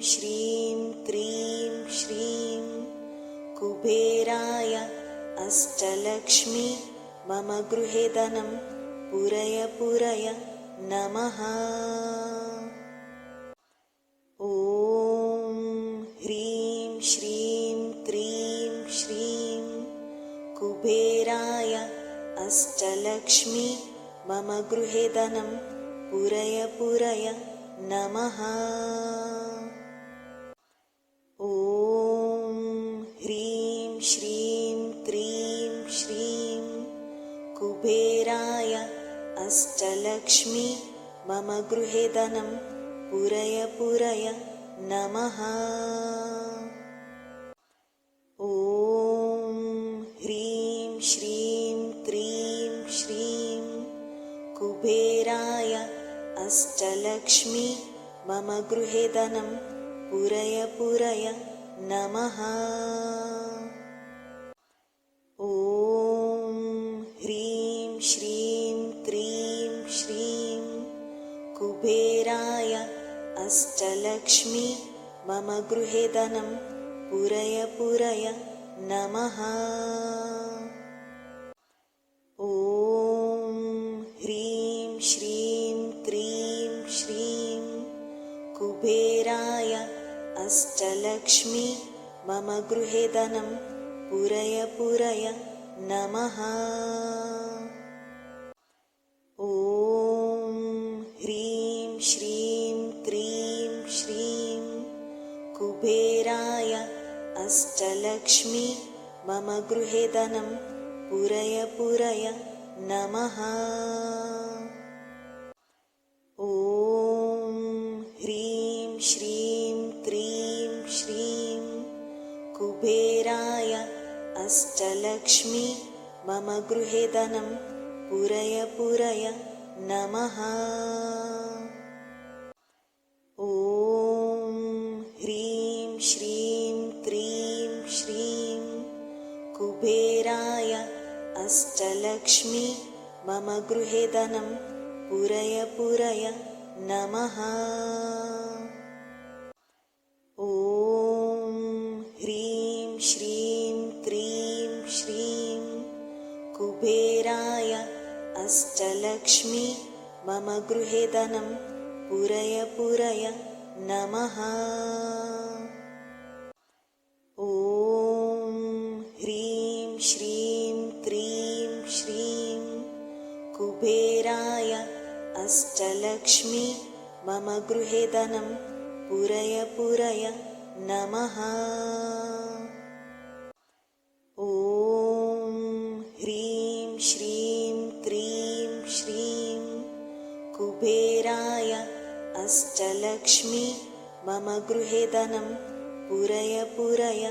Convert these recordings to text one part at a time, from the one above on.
श्रीं क्रीं श्रीं कुबेराय अष्टलक्ष्मी मम गृहे धनं पूरय पूरय नमः। ॐ ह्रीं श्रीं क्रीं श्रीं कुबेराय अष्टलक्ष्मी मम गृहे धनं पूरय पूरय नमः। ॐ ह्रीं श्रीं क्रीं श्रीं कुबेराय अष्टलक्ष्मी मम गृहे धनं पूरय पूरय नमः। ॐ ह्रीं श्रीं क्रीं श्रीं कुबेराय अष्टलक्ष्मी मम गृहे धनं पूरय पूरय नमः। ॐ ह्रीं श्रीं क्रीं श्रीं कुबेराय अष्टलक्ष्मी मम गृहे धनं पूरय पूरय नमः। ॐ ह्रीं श्रीं क्रीं श्रीं कुबेराय अष्टलक्ष्मी मम गृहे धनं पूरय पूरय नमः। ॐ ह्रीं श्रीं क्रीं श्रीं कुबेराय अष्टलक्ष्मी मम गृहे धनं पूरय पूरय नमः। ॐ ह्रीं श्रीं क्रीं श्रीं कुबेराय अष्टलक्ष्मी मम गृहे धनं पूरय पूरय नमः। ॐ ह्रीं श्रीं क्रीं श्रीं कुबेराय अष्टलक्ष्मी मम गृहे धनं पूरय पूरय नमः। ॐ ह्रीं श्रीं क्रीं श्रीं कुबेराय अष्टलक्ष्मी मम गृहे धनं पूरय पूरय नमः। ॐ ह्रीं श्रीं क्रीं श्रीं कुबेराय अष्टलक्ष्मी मम गृहे धनं पूरय पूरय नमः। ॐ ह्रीं श्रीं क्रीं श्रीं कुबेराय अष्टलक्ष्मी मम गृहे धनं पूरय पूरय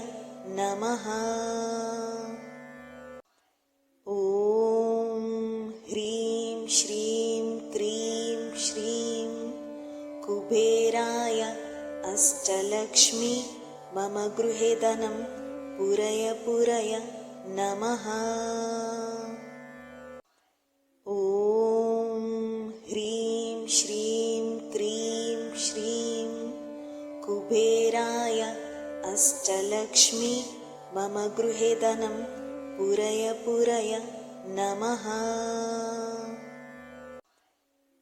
नमः। ॐ ह्रीं श्रीं क्रीं श्रीं कुबेराय अष्टलक्ष्मी मम गृहे धनं पूरय पूरय नमः। ॐ ह्रीं श्रीं क्रीं श्रीं कुबेराय अष्टलक्ष्मी मम गृहे धनं पूरय पूरय नमः।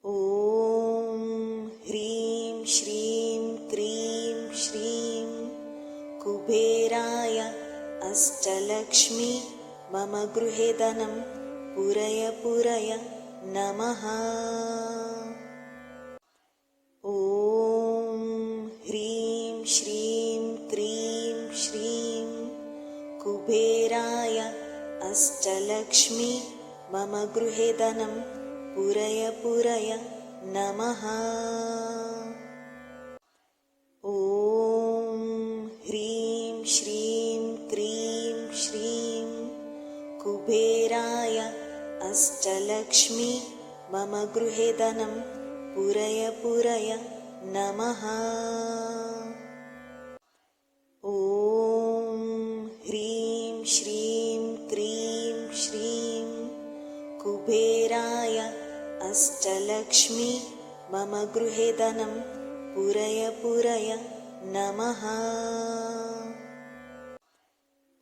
ॐ ह्रीं श्रीं क्रीं श्रीं कुबेराय अष्टलक्ष्मी मम गृहे धनं पूरय पूरय नमः। ॐ ह्रीं श्रीं क्रीं श्रीं कुबेराय अष्टलक्ष्मी मम गृहे धनं पूरय पूरय नमः। ॐ ह्रीं श्रीं क्रीं श्रीं कुबेराय अष्टलक्ष्मी मम गृहे धनं पूरय पूरय नमः। ॐ ह्रीं श्रीं क्रीं श्रीं कुबेराय अष्टलक्ष्मी मम गृहे धनं पूरय पूरय नमः।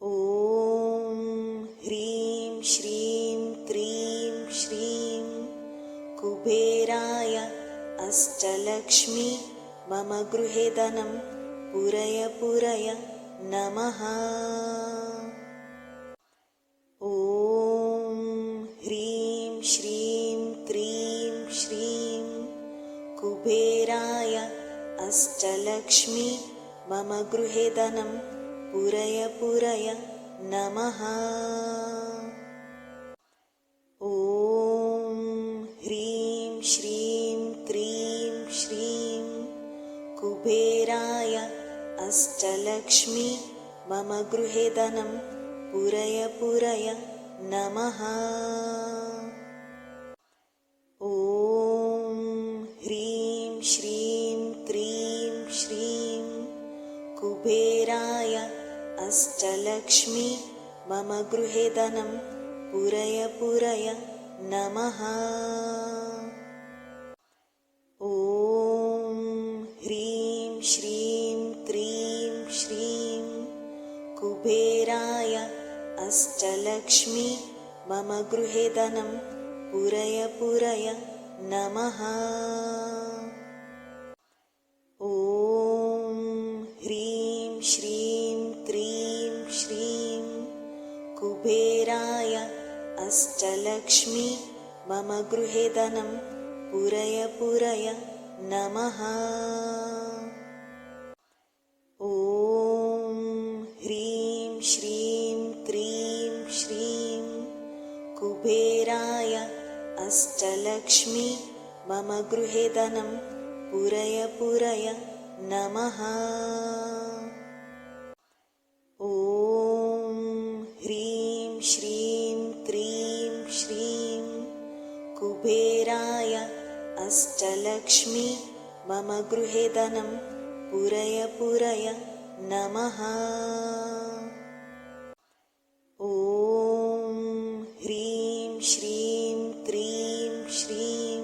ॐ ह्रीं श्रीं क्रीं श्रीं कुबेराय अष्टलक्ष्मी मम गृहे धनं पूरय पूरय नमः। ॐ ह्रीं श्रीं क्रीं श्रीं कुबेराय अष्टलक्ष्मी मम गृहे धनं पूरय पूरय नमः। ॐ ह्रीं श्रीं क्रीं श्रीं कुबेराय अष्टलक्ष्मी मम गृहे धनं पूरय पूरय नमः। ॐ ह्रीं श्रीं क्रीं श्रीं कुबेराय अष्टलक्ष्मी मम गृहे धनं पूरय पूरय नमः। ॐ ह्रीं श्रीं क्रीं श्रीं कुबेराय अष्टलक्ष्मी मम गृहे धनं पूरय पूरय नमः। ॐ ह्रीं श्रीं क्रीं श्रीं कुबेराय अष्टलक्ष्मी मम गृहे धनं पूरय पूरय नमः। ॐ ह्रीं श्रीं क्रीं श्रीं कुबेराय अष्टलक्ष्मी मम गृहे धनं पूरय पूरय नमः। ॐ ह्रीं श्रीं क्रीं श्रीं कुबेराय अष्टलक्ष्मी मम गृहे धनं पूरय पूरय नमः। ॐ ह्रीं श्रीं क्रीं श्रीं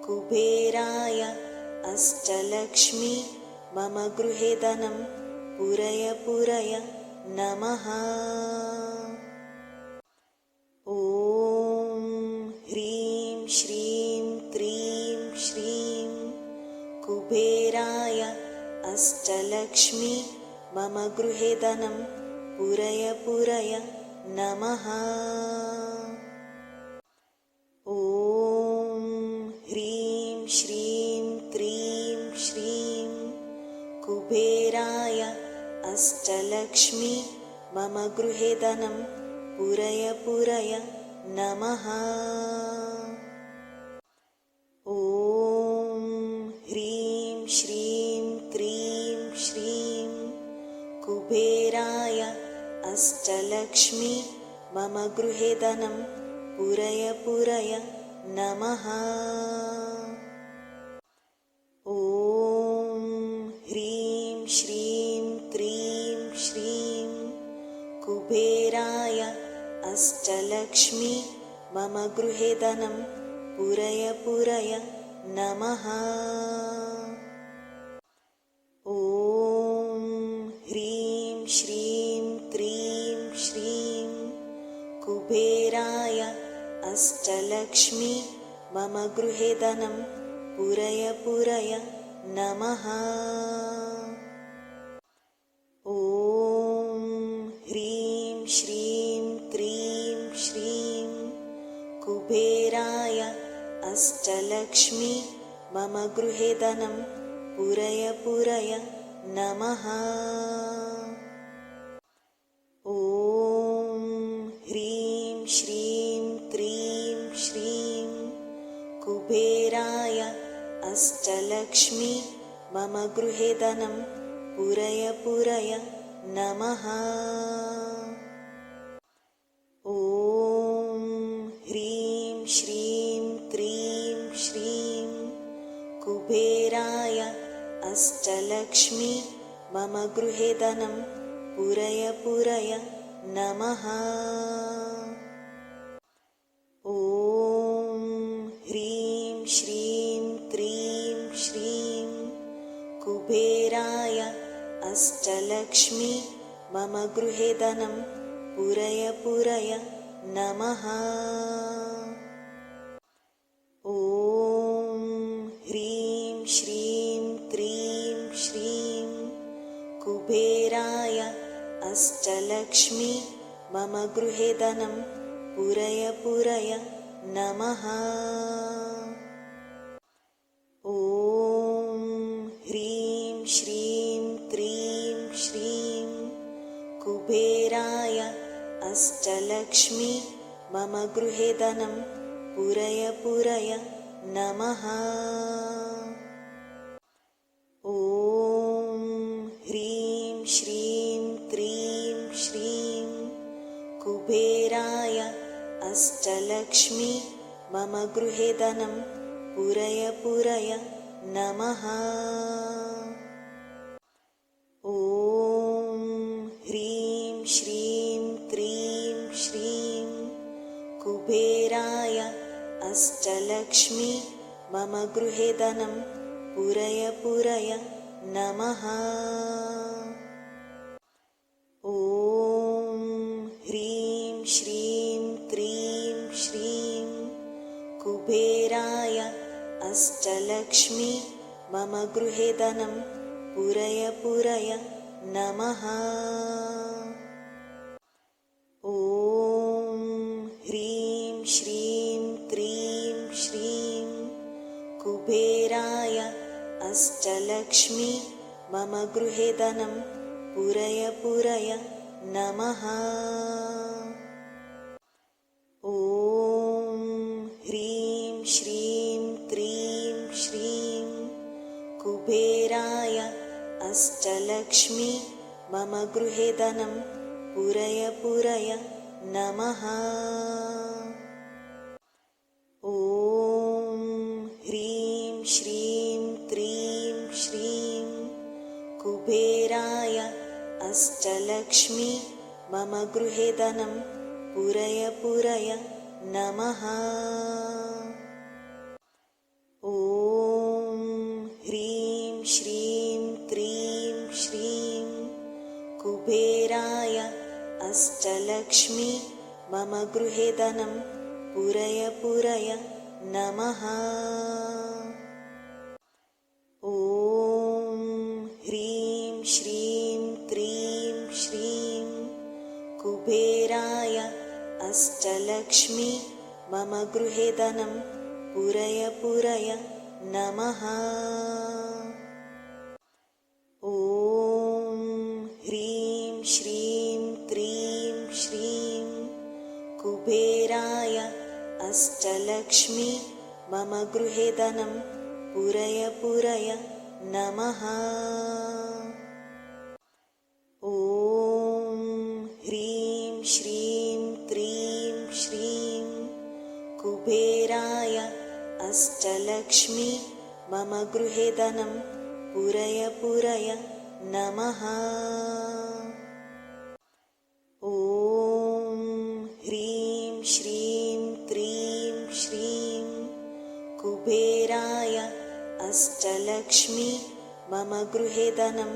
कुबेराय अष्टलक्ष्मी मम गृहे धनं पूरय पूरय नमः। ॐ ह्रीं श्रीं क्रीं श्रीं कुबेराय अष्टलक्ष्मी मम गृहे धनं पूरय पूरय नमः। ॐ ह्रीं श्रीं क्रीं श्रीं कुबेराय अष्टलक्ष्मी मम गृहे धनं पूरय पूरय नमः। ॐ ह्रीं श्रीं क्रीं श्रीं कुबेराय अष्टलक्ष्मी मम गृहे धनं पूरय पूरय नमः। ॐ ह्रीं श्रीं क्रीं श्रीं कुबेराय अष्टलक्ष्मी मम गृहे धनं पूरय पूरय नमः। ॐ ह्रीं श्रीं क्रीं श्रीं कुबेराय अष्टलक्ष्मी मम गृहे धनं पूरय पूरय नमः। ॐ ह्रीं श्रीं क्रीं श्रीं कुबेराय अष्टलक्ष्मी मम गृहे धनं पूरय पूरय नमः। ॐ ह्रीं श्रीं क्रीं श्रीं कुबेराय अष्टलक्ष्मी मम गृहे धनं पूरय पूरय नमः। ॐ ह्रीं श्रीं क्रीं श्रीं कुबेराय अष्टलक्ष्मी मम गृहे धनं पूरय पूरय नमः। ॐ ह्रीं श्रीं क्रीं श्रीं कुबेराय अष्टलक्ष्मी मम गृहे धनं पूरय पूरय नमः। ॐ ह्रीं श्रीं क्रीं श्रीं कुबेराय अष्टलक्ष्मी मम गृहे धनं पूरय पूरय नमः। ॐ ह्रीं श्रीं क्रीं श्रीं कुबेराय अष्टलक्ष्मी मम गृहे धनं पूरय पूरय नमः। ॐ ह्रीं श्रीं क्रीं श्रीं कुबेराय अष्टलक्ष्मी मम गृहे धनं पूरय पूरय नमः। ॐ ह्रीं श्रीं क्रीं श्रीं कुबेराय अष्टलक्ष्मी मम गृहे धनं पूरय पूरय नमः। ॐ ह्रीं श्रीं क्रीं श्रीं कुबेराय अष्टलक्ष्मी मम गृहे धनं पूरय पूरय नमः। ॐ ह्रीं श्रीं क्रीं श्रीं कुबेराय अष्टलक्ष्मी मम गृहे धनं पूरय पूरय नमः। ॐ ह्रीं श्रीं क्रीं श्रीं कुबेराय अष्टलक्ष्मी मम गृहे धनं पूरय पूरय नमः। ॐ ह्रीं श्रीं क्रीं श्रीं कुबेराय अष्टलक्ष्मी मम गृहे धनं पूरय पूरय नमः। ॐ ह्रीं श्रीं क्रीं श्रीं कुबेराय अष्टलक्ष्मी मम गृहे धनं पूरय पूरय नमः। ॐ ह्रीं श्रीं क्रीं श्रीं कुबेराय अष्टलक्ष्मी मम गृहे धनं पूरय पूरय नमः। ॐ ह्रीं श्रीं क्रीं श्रीं कुबेराय अष्टलक्ष्मी मम गृहे धनं पूरय पूरय नमः। ॐ ह्रीं श्रीं क्रीं श्रीं कुबेराय अष्टलक्ष्मी मम गृहे धनं पूरय पूरय नमः। ॐ ह्रीं श्रीं क्रीं श्रीं कुबेराय अष्टलक्ष्मी मम गृहे धनं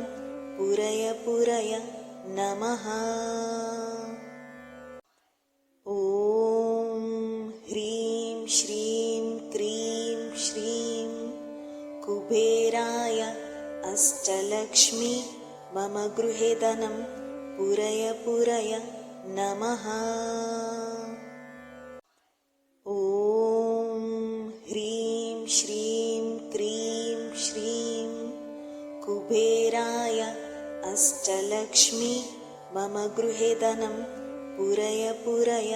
पूरय पूरय नमः। ॐ ह्रीं श्रीं क्रीं श्रीं कुबेराय अष्टलक्ष्मी मम गृहे धनं पूरय पूरय नमः। ॐ ह्रीं श्रीं क्रीं श्रीं कुबेराय अष्टलक्ष्मी मम गृहे धनं पूरय पूरय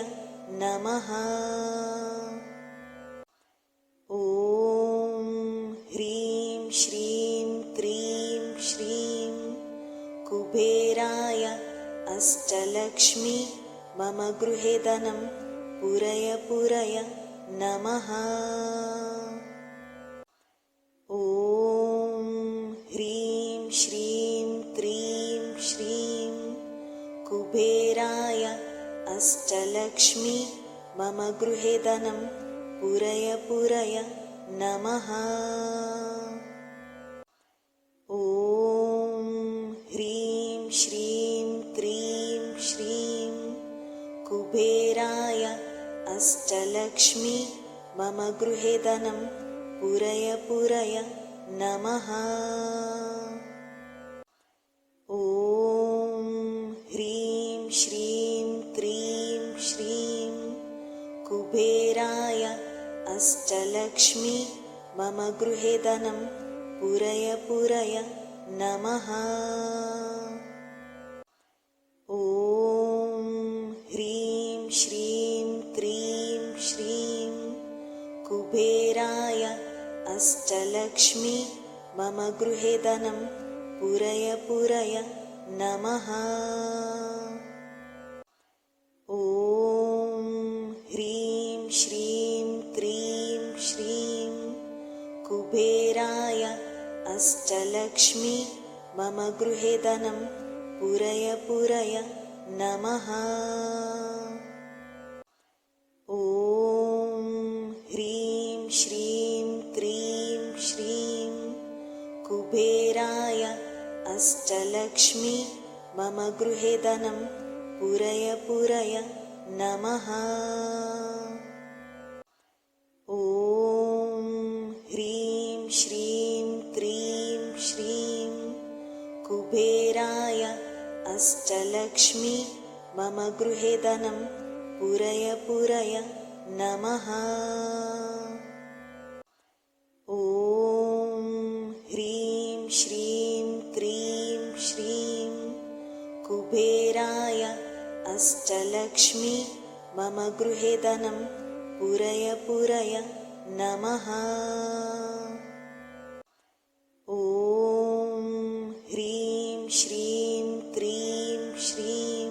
नमः। ॐ ह्रीं श्रीं क्रीं श्रीं कुबेराय अष्टलक्ष्मी मम गृहे धनं पूरय पूरय नमः। ॐ ह्रीं श्रीं क्रीं श्रीं कुबेराय अष्टलक्ष्मी मम गृहे धनं पूरय पूरय नमः। ॐ ह्रीं अष्टलक्ष्मी मम गृहे धनं पूरय पूरय नमः। ॐ ह्रीं श्रीं क्रीं श्रीं कुबेराय अष्टलक्ष्मी मम गृहे धनं पूरय पूरय नमः। ॐ ह्रीं श्रीं क्रीं श्रीं कुबेराय अष्टलक्ष्मी मम गृहे धनं पूरय पूरय नमः। ॐ ह्रीं श्रीं क्रीं श्रीं कुबेराय अष्टलक्ष्मी मम गृहे धनं पूरय पूरय नमः। ॐ ह्रीं श्रीं क्रीं श्रीं कुबेराय अष्टलक्ष्मी मम गृहे धनं पूरय पूरय नमः। ॐ ह्रीं श्रीं क्रीं श्रीं कुबेराय अष्टलक्ष्मी मम गृहे धनं पूरय पूरय नमः। ॐ ह्रीं श्रीं क्रीं श्रीं कुबेराय अष्टलक्ष्मी मम गृहे धनं पूरय पूरय नमः। ॐ ह्रीं श्रीं क्रीं श्रीं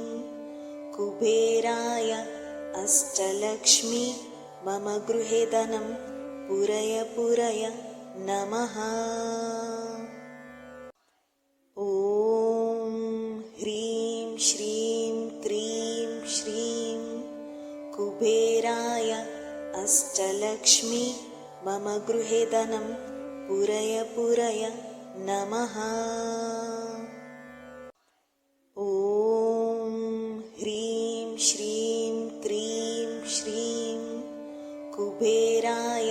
कुबेराय अष्टलक्ष्मी मम गृहे धनं पूरय पूरय नमः। ॐ ह्रीं श्रीं क्रीं श्रीं कुबेराय अष्टलक्ष्मी मम गृहे धनं पूरय पूरय नमः। ॐ ह्रीं श्रीं क्रीं श्रीं कुबेराय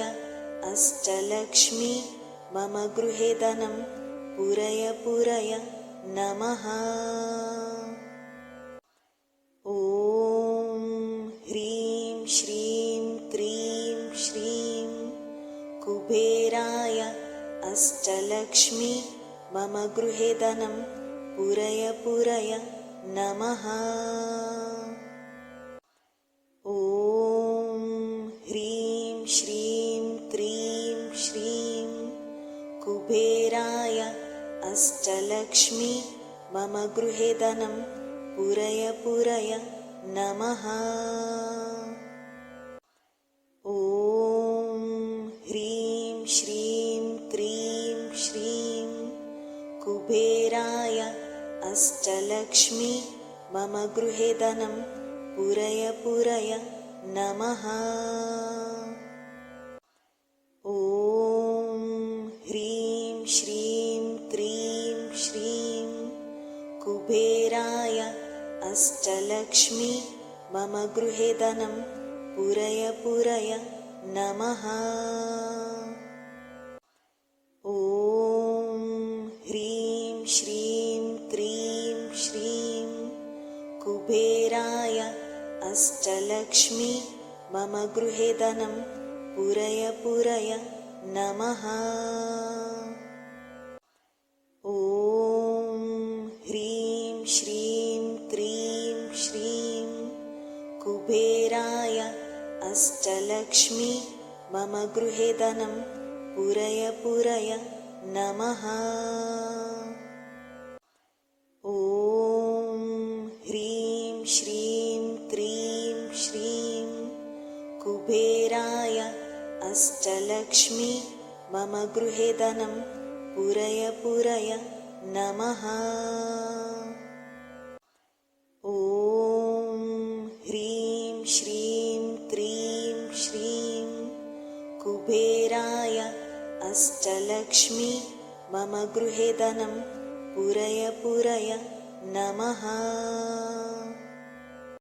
अष्टलक्ष्मी मम गृहे धनं पूरय पूरय नमः। ॐ ह्रीं श्रीं क्रीं श्रीं कुबेराय अष्टलक्ष्मी मम गृहे धनं पूरय पूरय नमः। ॐ ह्रीं श्रीं क्रीं श्रीं कुबेराय अष्टलक्ष्मी मम गृहे धनं पूरय पूरय नमः। ॐ ह्रीं श्रीं क्रीं श्रीं कुबेराय अष्टलक्ष्मी मम गृहे धनं पूरय पूरय नमः। ॐ ह्रीं श्रीं क्रीं श्रीं कुबेराय अष्टलक्ष्मी मम गृहे धनं पूरय पूरय नमः। ॐ ह्रीं श्रीं क्रीं श्रीं कुबेराय अष्टलक्ष्मी मम गृहे धनं पूरय पूरय नमः। ॐ ह्रीं श्रीं क्रीं श्रीं कुबेराय अष्टलक्ष्मी मम गृहे धनं पूरय पूरय नमः। ॐ ह्रीं श्रीं क्रीं श्रीं कुबेराय अष्टलक्ष्मी मम गृहे धनं पूरय पूरय नमः। ॐ ह्रीं श्रीं क्रीं श्रीं कुबेराय अष्टलक्ष्मी मम गृहे धनं पूरय पूरय नमः।